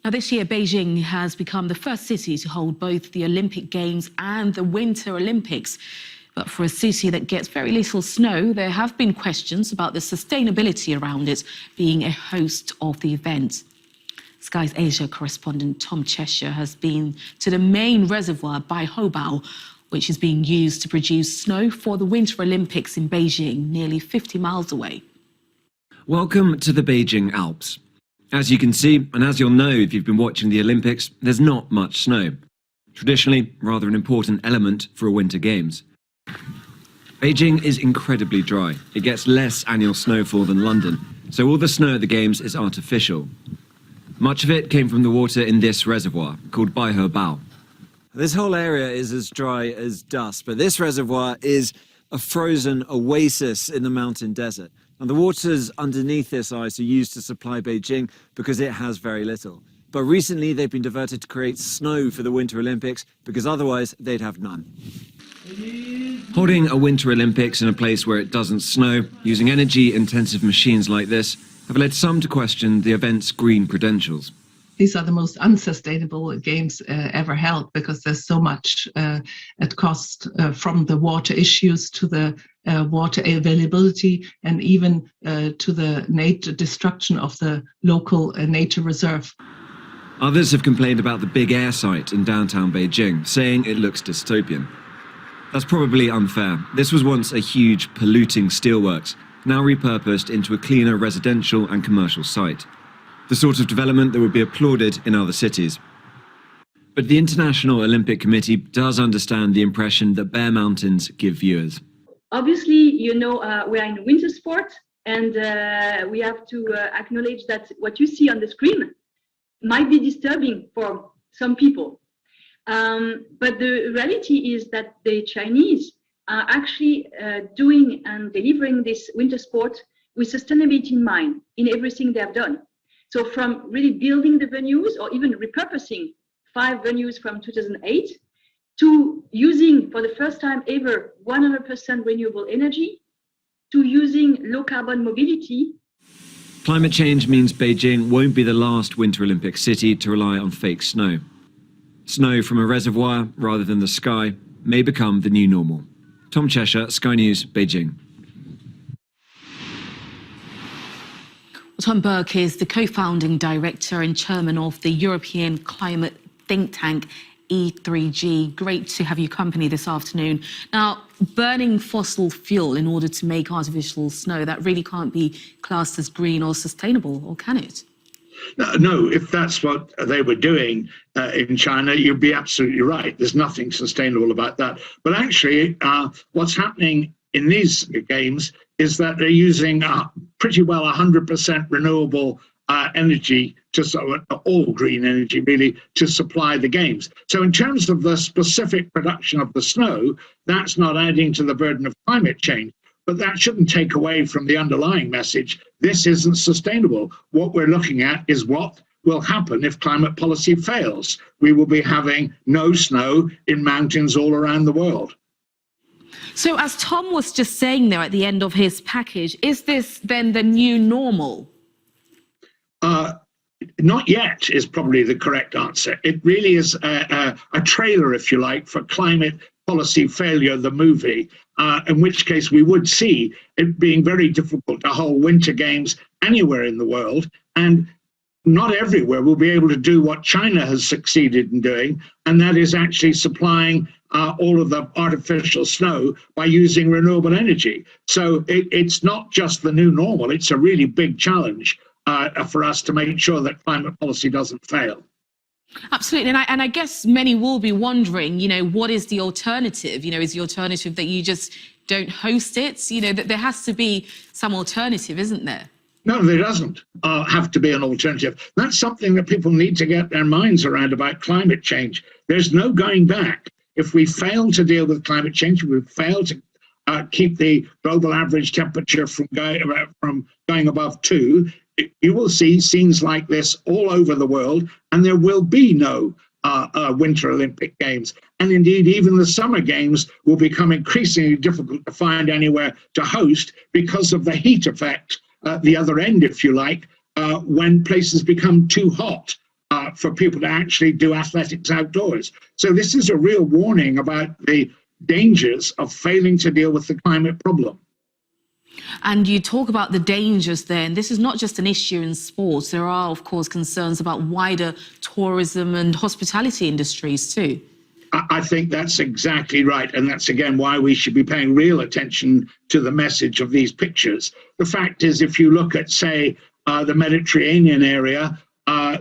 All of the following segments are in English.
Now, this year, Beijing has become the first city to hold both the Olympic Games and the Winter Olympics. But for a city that gets very little snow, there have been questions about the sustainability around it being a host of the event. Sky's Asia correspondent Tom Cheshire has been to the main reservoir by Hobao, which is being used to produce snow for the Winter Olympics in Beijing, nearly 50 miles away. Welcome to the Beijing Alps. As you can see, and as you'll know if you've been watching the Olympics, there's not much snow. Traditionally, rather an important element for a Winter Games. Beijing is incredibly dry. It gets less annual snowfall than London, so all the snow at the Games is artificial. Much of it came from the water in this reservoir, called Baihebao. This whole area is as dry as dust, but this reservoir is a frozen oasis in the mountain desert. And the waters underneath this ice are used to supply Beijing because it has very little. But recently they've been diverted to create snow for the Winter Olympics because otherwise they'd have none. Holding a Winter Olympics in a place where it doesn't snow, using energy-intensive machines like this, have led some to question the event's green credentials. These are the most unsustainable games ever held because there's so much at cost from the water issues to the water availability and even to the nature destruction of the local nature reserve. Others have complained about the big air site in downtown Beijing, saying it looks dystopian. That's probably unfair. This was once a huge polluting steelworks, now repurposed into a cleaner residential and commercial site. The sort of development that would be applauded in other cities. But the International Olympic Committee does understand the impression that bare mountains give viewers. Obviously, you know, we are in winter sport, and we have to acknowledge that what you see on the screen might be disturbing for some people. But the reality is that the Chinese are actually doing and delivering this winter sport with sustainability in mind in everything they have done. So from really building the venues or even repurposing 5 venues from 2008 to using for the first time ever 100% renewable energy to using low carbon mobility. Climate change means Beijing won't be the last Winter Olympic city to rely on fake snow. Snow from a reservoir rather than the sky may become the new normal. Tom Cheshire, Sky News, Beijing. Tom Burke is the co-founding director and chairman of the European climate think tank E3G. Great to have you company this afternoon. Now, burning fossil fuel in order to make artificial snow, that really can't be classed as green or sustainable, or can it? No, if that's what they were doing in China, you'd be absolutely right. There's nothing sustainable about that. But actually, what's happening in these games is that they're using pretty well 100% renewable energy, all green energy really, to supply the games. So in terms of the specific production of the snow, that's not adding to the burden of climate change. But that shouldn't take away from the underlying message. This isn't sustainable. What we're looking at is what will happen if climate policy fails. We will be having no snow in mountains all around the world. So as Tom was just saying there at the end of his package, is this then the new normal? Not yet is probably the correct answer. It really is a trailer, if you like, for climate policy failure, the movie, in which case we would see it being very difficult to hold Winter Games anywhere in the world. And not everywhere will be able to do what China has succeeded in doing, and that is actually supplying all of the artificial snow by using renewable energy. So it's not just the new normal, it's a really big challenge for us to make sure that climate policy doesn't fail. Absolutely. And I guess many will be wondering, you know, what is the alternative? You know, is the alternative that you just don't host it? You know, that there has to be some alternative, isn't there? No, there doesn't have to be an alternative. That's something that people need to get their minds around about climate change. There's no going back. If we fail to deal with climate change, we fail to keep the global average temperature from going above 2, you will see scenes like this all over the world, and there will be no Winter Olympic Games. And indeed, even the Summer Games will become increasingly difficult to find anywhere to host because of the heat effect, the other end, if you like, when places become too hot for people to actually do athletics outdoors. So this is a real warning about the dangers of failing to deal with the climate problem. And you talk about the dangers there, and this is not just an issue in sports. There are, of course, concerns about wider tourism and hospitality industries too. I think that's exactly right. And that's, again, why we should be paying real attention to the message of these pictures. The fact is, if you look at, say, the Mediterranean area,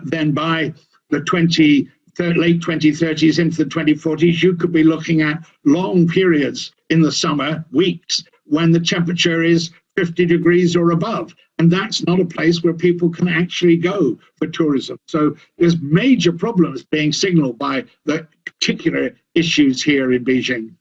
then by the late 2030s into the 2040s, you could be looking at long periods in the summer, weeks, when the temperature is 50 degrees or above. And that's not a place where people can actually go for tourism. So there's major problems being signaled by the particular issues here in Beijing.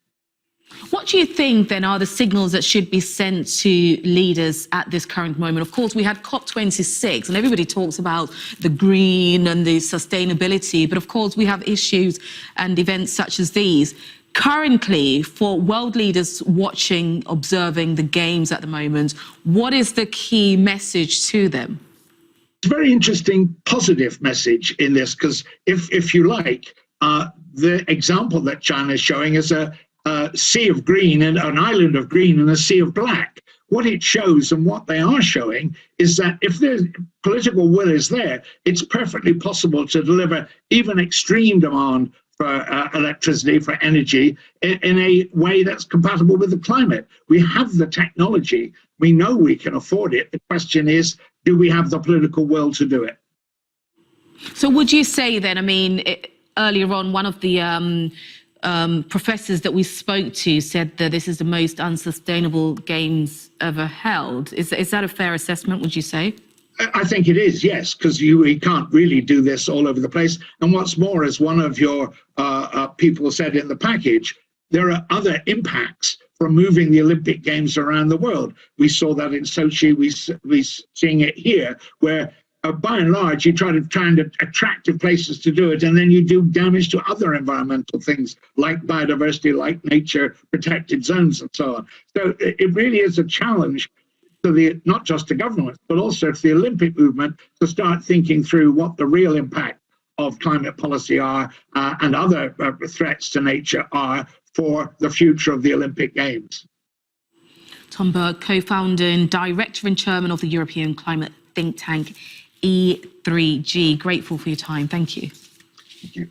What do you think, then, are the signals that should be sent to leaders at this current moment? Of course, we had COP26, and everybody talks about the green and the sustainability, but of course, we have issues and events such as these. Currently, for world leaders watching, observing the games at the moment, what is the key message to them? It's a very interesting, positive message in this, because if you like, the example that China is showing is a sea of green and an island of green and a sea of black. What it shows and what they are showing is that if the political will is there, it's perfectly possible to deliver even extreme demand for electricity, for energy, in a way that's compatible with the climate. We have the technology. We know we can afford it. The question is, do we have the political will to do it? So would you say then, I mean, earlier on, one of the professors that we spoke to said that this is the most unsustainable games ever held. Is that a fair assessment, would you say? I think it is, yes, because we can't really do this all over the place. And what's more, as one of your people said in the package, there are other impacts from moving the Olympic Games around the world. We saw that in Sochi, we're seeing it here, where by and large, you try to find attractive places to do it, and then you do damage to other environmental things like biodiversity, like nature, protected zones, and so on. So it really is a challenge to not just to governments, but also to the Olympic movement to start thinking through what the real impact of climate policy are and other threats to nature are for the future of the Olympic Games. Tom Burke, co-founder and director and chairman of the European climate think tank E3G. Grateful for your time. Thank you. Thank you.